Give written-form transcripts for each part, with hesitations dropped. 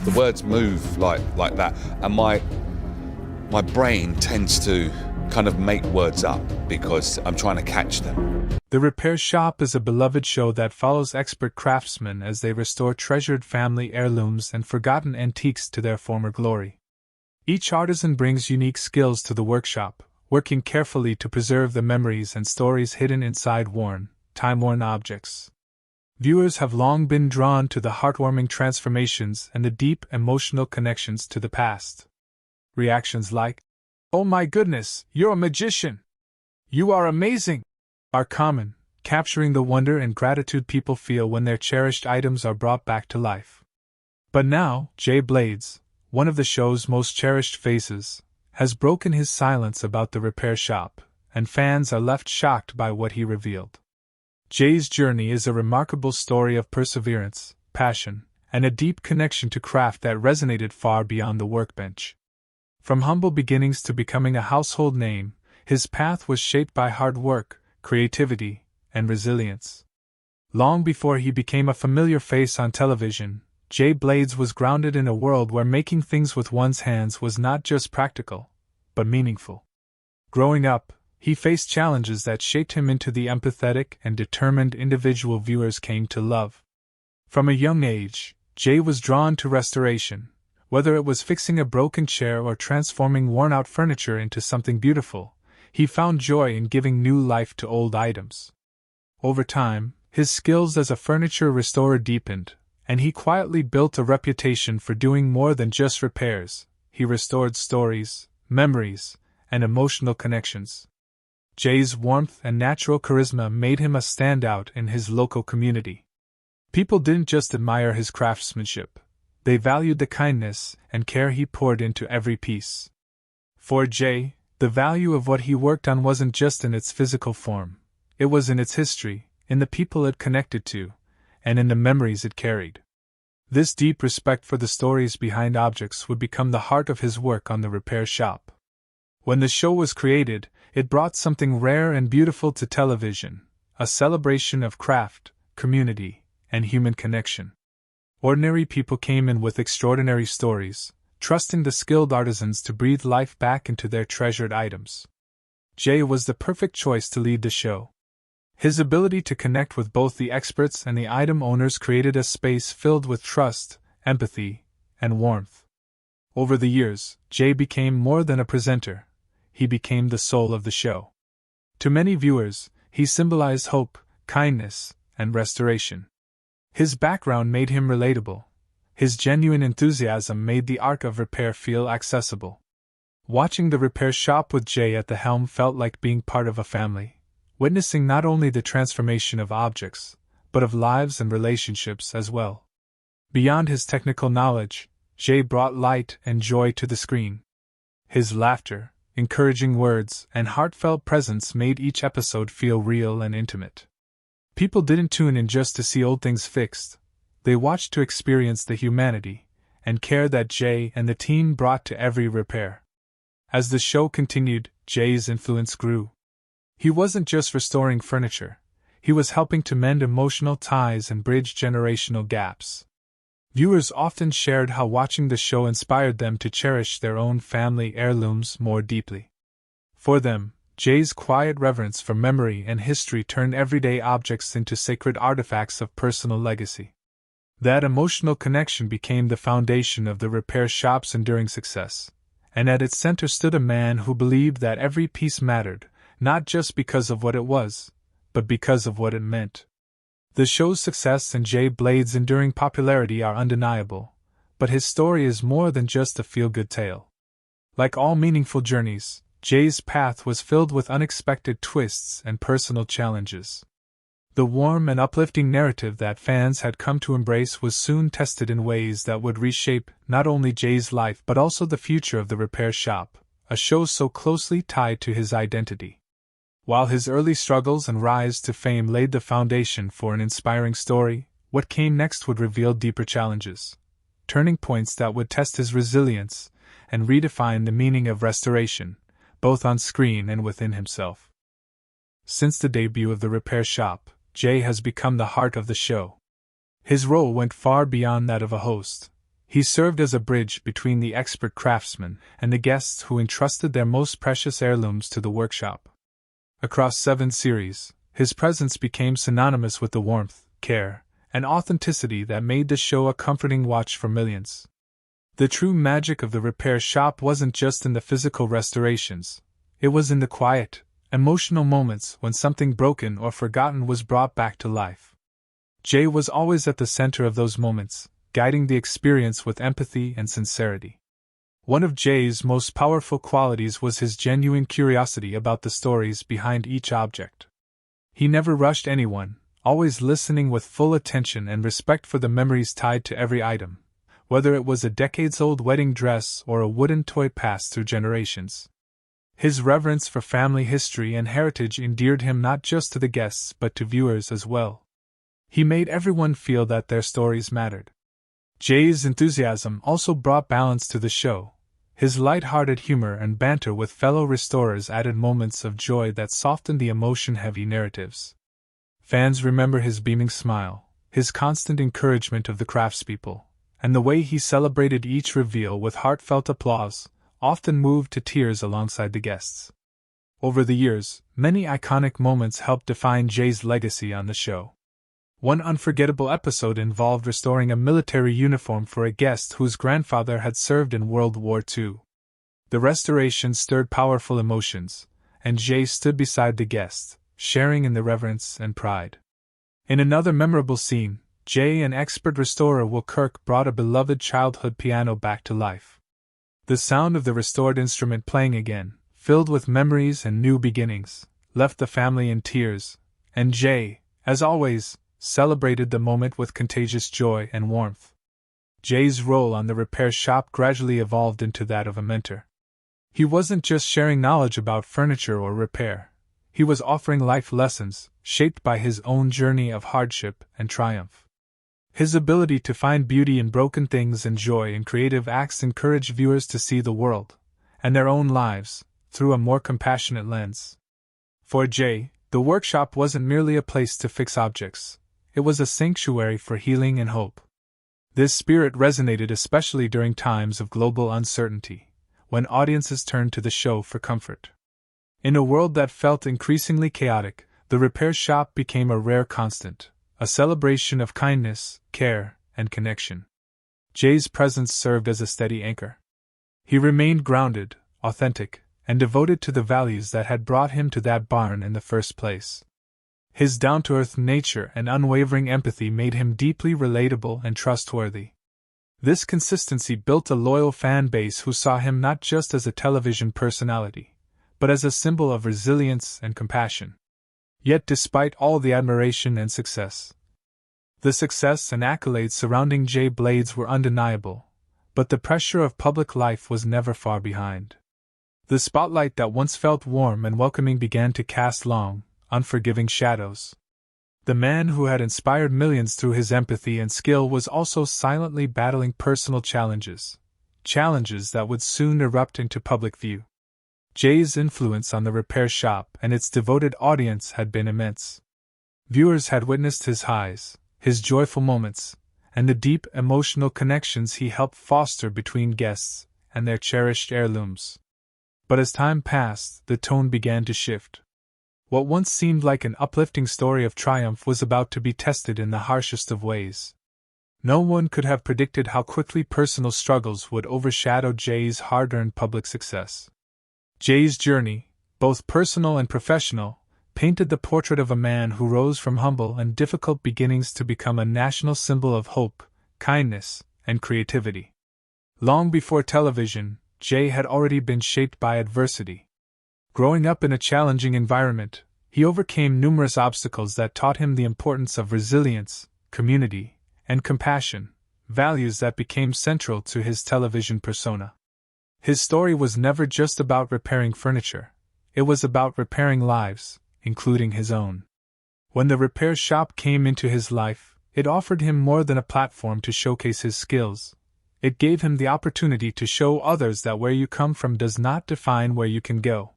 The words move like that, and my brain tends to kind of make words up because I'm trying to catch them. The Repair Shop is a beloved show that follows expert craftsmen as they restore treasured family heirlooms and forgotten antiques to their former glory. Each artisan brings unique skills to the workshop, working carefully to preserve the memories and stories hidden inside time-worn objects. Viewers have long been drawn to the heartwarming transformations and the deep emotional connections to the past. Reactions like, "Oh my goodness, you're a magician! You are amazing!" are common, capturing the wonder and gratitude people feel when their cherished items are brought back to life. But now, Jay Blades, one of the show's most cherished faces, has broken his silence about the Repair Shop, and fans are left shocked by what he revealed. Jay's journey is a remarkable story of perseverance, passion, and a deep connection to craft that resonated far beyond the workbench. From humble beginnings to becoming a household name, his path was shaped by hard work, creativity, and resilience. Long before he became a familiar face on television, Jay Blades was grounded in a world where making things with one's hands was not just practical, but meaningful. Growing up, he faced challenges that shaped him into the empathetic and determined individual viewers came to love. From a young age, Jay was drawn to restoration, whether it was fixing a broken chair or transforming worn-out furniture into something beautiful. He found joy in giving new life to old items. Over time, his skills as a furniture restorer deepened, and he quietly built a reputation for doing more than just repairs. He restored stories, memories, and emotional connections. Jay's warmth and natural charisma made him a standout in his local community. People didn't just admire his craftsmanship, they valued the kindness and care he poured into every piece. For Jay, the value of what he worked on wasn't just in its physical form, it was in its history, in the people it connected to, and in the memories it carried. This deep respect for the stories behind objects would become the heart of his work on the Repair Shop. When the show was created, it brought something rare and beautiful to television, a celebration of craft, community, and human connection. Ordinary people came in with extraordinary stories, trusting the skilled artisans to breathe life back into their treasured items. Jay was the perfect choice to lead the show. His ability to connect with both the experts and the item owners created a space filled with trust, empathy, and warmth. Over the years, Jay became more than a presenter. He became the soul of the show. To many viewers, he symbolized hope, kindness, and restoration. His background made him relatable. His genuine enthusiasm made the art of repair feel accessible. Watching the Repair Shop with Jay at the helm felt like being part of a family, witnessing not only the transformation of objects, but of lives and relationships as well. Beyond his technical knowledge, Jay brought light and joy to the screen. His laughter, encouraging words, and heartfelt presence made each episode feel real and intimate. People didn't tune in just to see old things fixed, they watched to experience the humanity and care that Jay and the team brought to every repair. As the show continued, Jay's influence grew. He wasn't just restoring furniture, he was helping to mend emotional ties and bridge generational gaps. Viewers often shared how watching the show inspired them to cherish their own family heirlooms more deeply. For them, Jay's quiet reverence for memory and history turned everyday objects into sacred artifacts of personal legacy. That emotional connection became the foundation of the Repair Shop's enduring success, and at its center stood a man who believed that every piece mattered, not just because of what it was, but because of what it meant. The show's success and Jay Blades' enduring popularity are undeniable, but his story is more than just a feel-good tale. Like all meaningful journeys, Jay's path was filled with unexpected twists and personal challenges. The warm and uplifting narrative that fans had come to embrace was soon tested in ways that would reshape not only Jay's life but also the future of the Repair Shop, a show so closely tied to his identity. While his early struggles and rise to fame laid the foundation for an inspiring story, what came next would reveal deeper challenges, turning points that would test his resilience and redefine the meaning of restoration, both on screen and within himself. Since the debut of the Repair Shop, Jay has become the heart of the show. His role went far beyond that of a host. He served as a bridge between the expert craftsmen and the guests who entrusted their most precious heirlooms to the workshop. Across 7 series, his presence became synonymous with the warmth, care, and authenticity that made the show a comforting watch for millions. The true magic of the repair shop wasn't just in the physical restorations, it was in the quiet, emotional moments when something broken or forgotten was brought back to life. Jay was always at the center of those moments, guiding the experience with empathy and sincerity. One of Jay's most powerful qualities was his genuine curiosity about the stories behind each object. He never rushed anyone, always listening with full attention and respect for the memories tied to every item, whether it was a decades-old wedding dress or a wooden toy passed through generations. His reverence for family history and heritage endeared him not just to the guests but to viewers as well. He made everyone feel that their stories mattered. Jay's enthusiasm also brought balance to the show. His light-hearted humor and banter with fellow restorers added moments of joy that softened the emotion-heavy narratives. Fans remember his beaming smile, his constant encouragement of the craftspeople, and the way he celebrated each reveal with heartfelt applause, often moved to tears alongside the guests. Over the years, many iconic moments helped define Jay's legacy on the show. One unforgettable episode involved restoring a military uniform for a guest whose grandfather had served in World War II. The restoration stirred powerful emotions, and Jay stood beside the guest, sharing in the reverence and pride. In another memorable scene, Jay and expert restorer Will Kirk brought a beloved childhood piano back to life. The sound of the restored instrument playing again, filled with memories and new beginnings, left the family in tears, and Jay, as always, celebrated the moment with contagious joy and warmth. Jay's role on the repair shop gradually evolved into that of a mentor. He wasn't just sharing knowledge about furniture or repair, he was offering life lessons, shaped by his own journey of hardship and triumph. His ability to find beauty in broken things and joy in creative acts encouraged viewers to see the world, and their own lives, through a more compassionate lens. For Jay, the workshop wasn't merely a place to fix objects. It was a sanctuary for healing and hope. This spirit resonated especially during times of global uncertainty, when audiences turned to the show for comfort. In a world that felt increasingly chaotic, the repair shop became a rare constant, a celebration of kindness, care, and connection. Jay's presence served as a steady anchor. He remained grounded, authentic, and devoted to the values that had brought him to that barn in the first place. His down-to-earth nature and unwavering empathy made him deeply relatable and trustworthy. This consistency built a loyal fan base who saw him not just as a television personality, but as a symbol of resilience and compassion. Yet despite all the admiration and success, the success and accolades surrounding Jay Blades were undeniable, but the pressure of public life was never far behind. The spotlight that once felt warm and welcoming began to cast long, unforgiving shadows. The man who had inspired millions through his empathy and skill was also silently battling personal challenges that would soon erupt into public view. Jay's influence on the repair shop and its devoted audience had been immense. Viewers had witnessed his highs, his joyful moments, and the deep emotional connections he helped foster between guests and their cherished heirlooms. But as time passed, the tone began to shift. What once seemed like an uplifting story of triumph was about to be tested in the harshest of ways. No one could have predicted how quickly personal struggles would overshadow Jay's hard-earned public success. Jay's journey, both personal and professional, painted the portrait of a man who rose from humble and difficult beginnings to become a national symbol of hope, kindness, and creativity. Long before television, Jay had already been shaped by adversity. Growing up in a challenging environment, he overcame numerous obstacles that taught him the importance of resilience, community, and compassion, values that became central to his television persona. His story was never just about repairing furniture, it was about repairing lives, including his own. When the repair shop came into his life, it offered him more than a platform to showcase his skills. It gave him the opportunity to show others that where you come from does not define where you can go.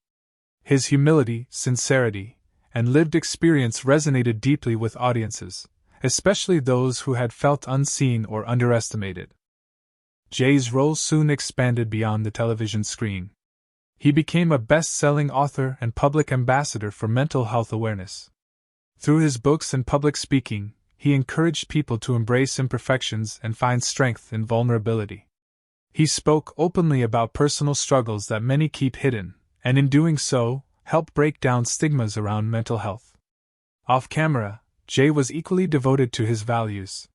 His humility, sincerity, and lived experience resonated deeply with audiences, especially those who had felt unseen or underestimated. Jay's role soon expanded beyond the television screen. He became a best-selling author and public ambassador for mental health awareness. Through his books and public speaking, he encouraged people to embrace imperfections and find strength in vulnerability. He spoke openly about personal struggles that many keep hidden, and in doing so, helped break down stigmas around mental health. Off camera, Jay was equally devoted to his values.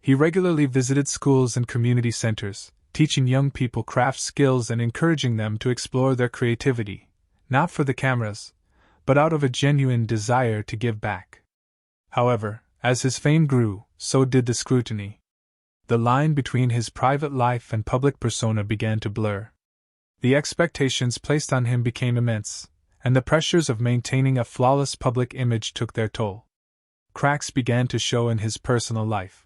He regularly visited schools and community centers, teaching young people craft skills and encouraging them to explore their creativity, not for the cameras, but out of a genuine desire to give back. However, as his fame grew, so did the scrutiny. The line between his private life and public persona began to blur. The expectations placed on him became immense, and the pressures of maintaining a flawless public image took their toll. Cracks began to show in his personal life.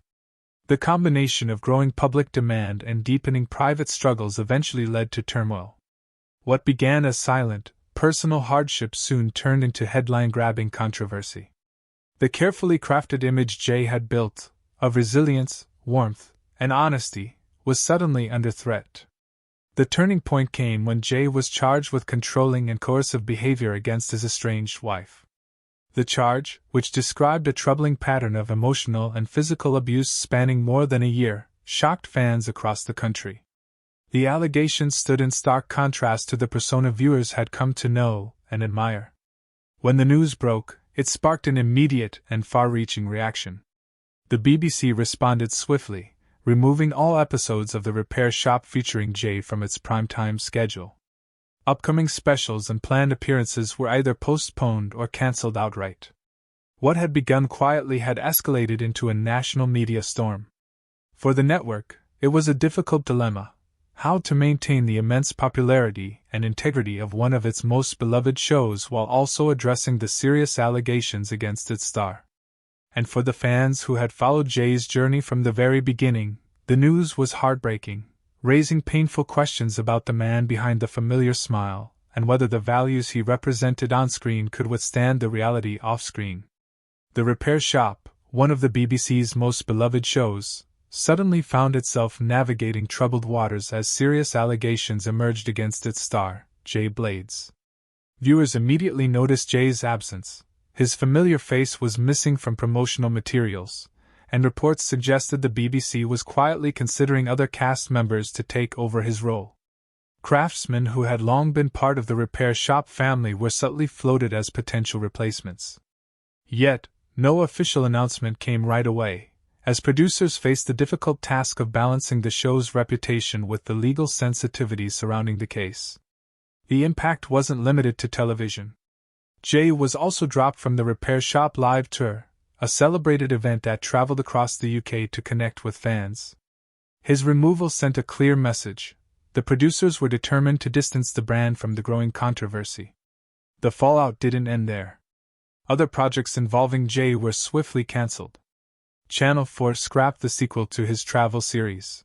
The combination of growing public demand and deepening private struggles eventually led to turmoil. What began as silent, personal hardship soon turned into headline-grabbing controversy. The carefully crafted image Jay had built, of resilience, warmth, and honesty, was suddenly under threat. The turning point came when Jay was charged with controlling and coercive behavior against his estranged wife. The charge, which described a troubling pattern of emotional and physical abuse spanning more than a year, shocked fans across the country. The allegations stood in stark contrast to the persona viewers had come to know and admire. When the news broke, it sparked an immediate and far-reaching reaction. The BBC responded swiftly, removing all episodes of The Repair Shop featuring Jay from its primetime schedule. Upcoming specials and planned appearances were either postponed or cancelled outright. What had begun quietly had escalated into a national media storm. For the network, it was a difficult dilemma: how to maintain the immense popularity and integrity of one of its most beloved shows while also addressing the serious allegations against its star. And for the fans who had followed Jay's journey from the very beginning, the news was heartbreaking, raising painful questions about the man behind the familiar smile and whether the values he represented on-screen could withstand the reality off-screen. The Repair Shop, one of the BBC's most beloved shows, suddenly found itself navigating troubled waters as serious allegations emerged against its star, Jay Blades. Viewers immediately noticed Jay's absence. His familiar face was missing from promotional materials, and reports suggested the BBC was quietly considering other cast members to take over his role. Craftsmen who had long been part of the Repair Shop family were subtly floated as potential replacements. Yet, no official announcement came right away, as producers faced the difficult task of balancing the show's reputation with the legal sensitivities surrounding the case. The impact wasn't limited to television. Jay was also dropped from the Repair Shop Live Tour, a celebrated event that traveled across the UK to connect with fans. His removal sent a clear message: the producers were determined to distance the brand from the growing controversy. The fallout didn't end there. Other projects involving Jay were swiftly cancelled. Channel 4 scrapped the sequel to his travel series.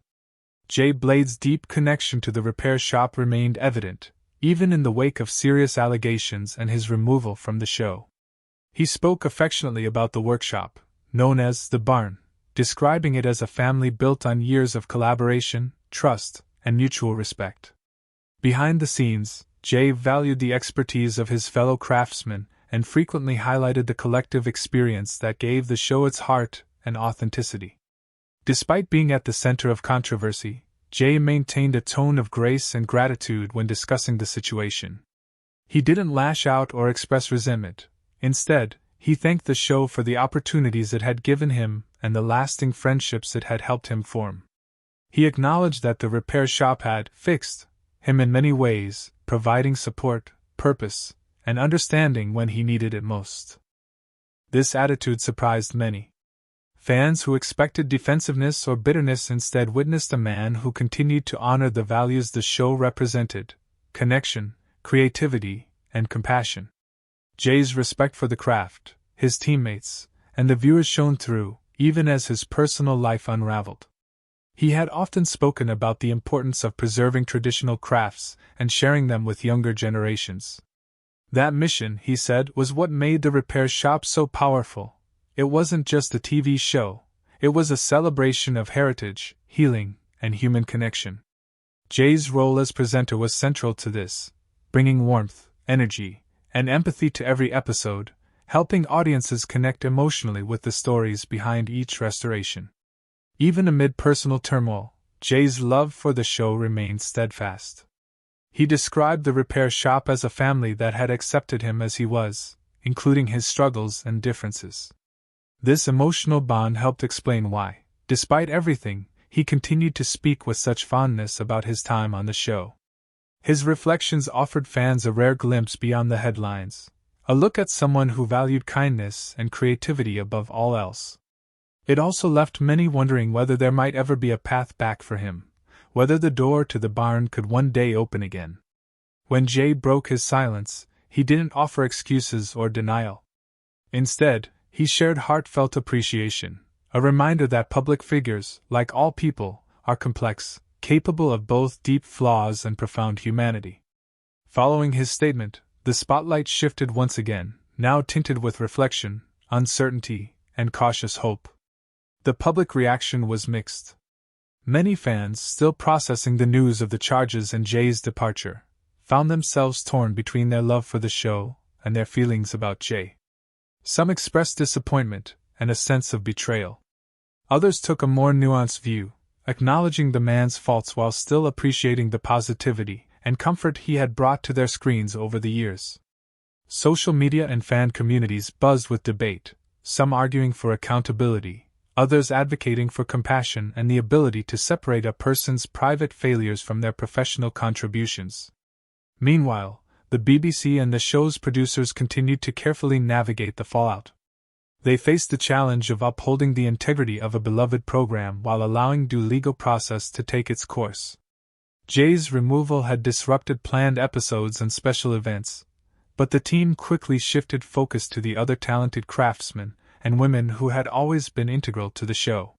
Jay Blades' deep connection to the Repair Shop remained evident, even in the wake of serious allegations and his removal from the show. He spoke affectionately about the workshop, known as the Barn, describing it as a family built on years of collaboration, trust, and mutual respect. Behind the scenes, Jay valued the expertise of his fellow craftsmen and frequently highlighted the collective experience that gave the show its heart and authenticity. Despite being at the center of controversy, Jay maintained a tone of grace and gratitude when discussing the situation. He didn't lash out or express resentment. Instead, he thanked the show for the opportunities it had given him and the lasting friendships it had helped him form. He acknowledged that the Repair Shop had fixed him in many ways, providing support, purpose, and understanding when he needed it most. This attitude surprised many. Fans who expected defensiveness or bitterness instead witnessed a man who continued to honor the values the show represented: connection, creativity, and compassion. Jay's respect for the craft, his teammates, and the viewers shone through, even as his personal life unraveled. He had often spoken about the importance of preserving traditional crafts and sharing them with younger generations. That mission, he said, was what made the Repair Shop so powerful. It wasn't just a TV show, it was a celebration of heritage, healing, and human connection. Jay's role as presenter was central to this, bringing warmth, energy, and empathy to every episode, helping audiences connect emotionally with the stories behind each restoration. Even amid personal turmoil, Jay's love for the show remained steadfast. He described the repair shop as a family that had accepted him as he was, including his struggles and differences. This emotional bond helped explain why, despite everything, he continued to speak with such fondness about his time on the show. His reflections offered fans a rare glimpse beyond the headlines, a look at someone who valued kindness and creativity above all else. It also left many wondering whether there might ever be a path back for him, whether the door to the barn could one day open again. When Jay broke his silence, he didn't offer excuses or denial. Instead, he shared heartfelt appreciation, a reminder that public figures, like all people, are complex, capable of both deep flaws and profound humanity. Following his statement, the spotlight shifted once again, now tinted with reflection, uncertainty, and cautious hope. The public reaction was mixed. Many fans, still processing the news of the charges and Jay's departure, found themselves torn between their love for the show and their feelings about Jay. Some expressed disappointment and a sense of betrayal. Others took a more nuanced view, acknowledging the man's faults while still appreciating the positivity and comfort he had brought to their screens over the years. Social media and fan communities buzzed with debate, some arguing for accountability, others advocating for compassion and the ability to separate a person's private failures from their professional contributions. Meanwhile, the BBC and the show's producers continued to carefully navigate the fallout. They faced the challenge of upholding the integrity of a beloved program while allowing due legal process to take its course. Jay's removal had disrupted planned episodes and special events, but the team quickly shifted focus to the other talented craftsmen and women who had always been integral to the show.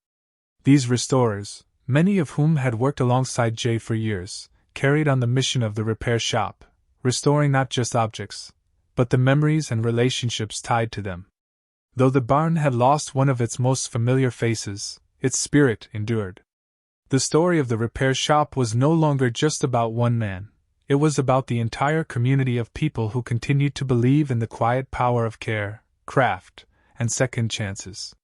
These restorers, many of whom had worked alongside Jay for years, carried on the mission of the repair shop, restoring not just objects, but the memories and relationships tied to them. Though the barn had lost one of its most familiar faces, its spirit endured. The story of the repair shop was no longer just about one man, it was about the entire community of people who continued to believe in the quiet power of care, craft, and second chances.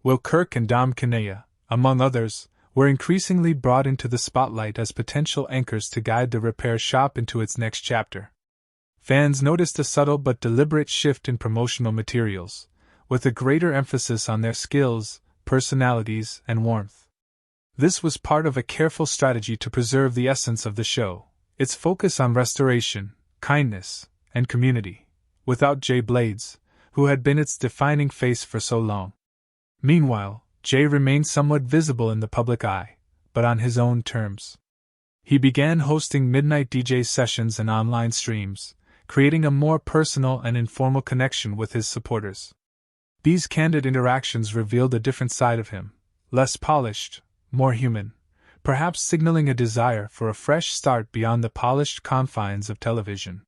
Will Kirk and Dom Kinneya, among others, were increasingly brought into the spotlight as potential anchors to guide the repair shop into its next chapter. Fans noticed a subtle but deliberate shift in promotional materials, with a greater emphasis on their skills, personalities, and warmth. This was part of a careful strategy to preserve the essence of the show, its focus on restoration, kindness, and community, without Jay Blades, who had been its defining face for so long. Meanwhile, Jay remained somewhat visible in the public eye, but on his own terms. He began hosting midnight DJ sessions and online streams, creating a more personal and informal connection with his supporters. These candid interactions revealed a different side of him, less polished, more human, perhaps signaling a desire for a fresh start beyond the polished confines of television.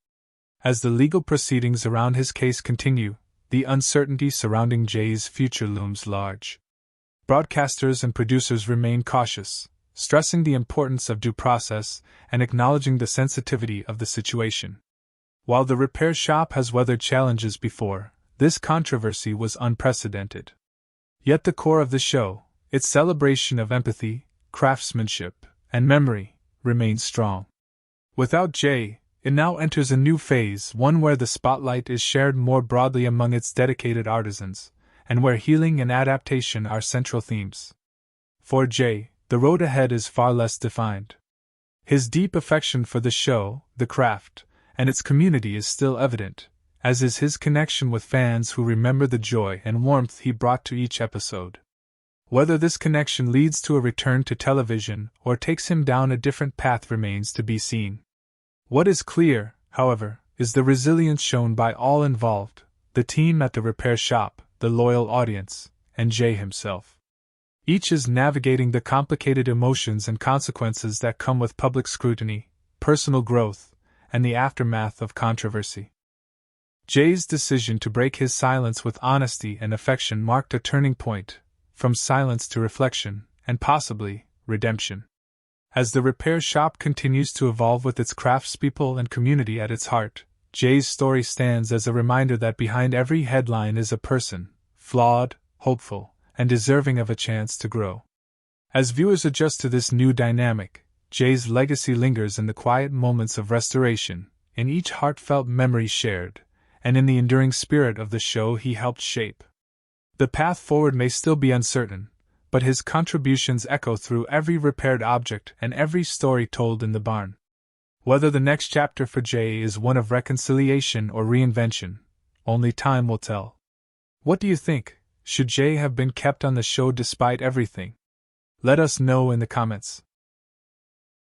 As the legal proceedings around his case continue, the uncertainty surrounding Jay's future looms large. Broadcasters and producers remain cautious, stressing the importance of due process and acknowledging the sensitivity of the situation. While the repair shop has weathered challenges before, this controversy was unprecedented. Yet the core of the show, its celebration of empathy, craftsmanship, and memory, remains strong. Without Jay, it now enters a new phase, one where the spotlight is shared more broadly among its dedicated artisans, and where healing and adaptation are central themes. For Jay, the road ahead is far less defined. His deep affection for the show, the craft, and its community is still evident, as is his connection with fans who remember the joy and warmth he brought to each episode. Whether this connection leads to a return to television or takes him down a different path remains to be seen. What is clear, however, is the resilience shown by all involved, the team at the repair shop, the loyal audience, and Jay himself. Each is navigating the complicated emotions and consequences that come with public scrutiny, personal growth, and the aftermath of controversy. Jay's decision to break his silence with honesty and affection marked a turning point, from silence to reflection, and possibly, redemption. As the repair shop continues to evolve with its craftspeople and community at its heart, Jay's story stands as a reminder that behind every headline is a person, flawed, hopeful, and deserving of a chance to grow. As viewers adjust to this new dynamic, Jay's legacy lingers in the quiet moments of restoration, in each heartfelt memory shared, and in the enduring spirit of the show he helped shape. The path forward may still be uncertain, but his contributions echo through every repaired object and every story told in the barn. Whether the next chapter for Jay is one of reconciliation or reinvention, only time will tell. What do you think? Should Jay have been kept on the show despite everything? Let us know in the comments.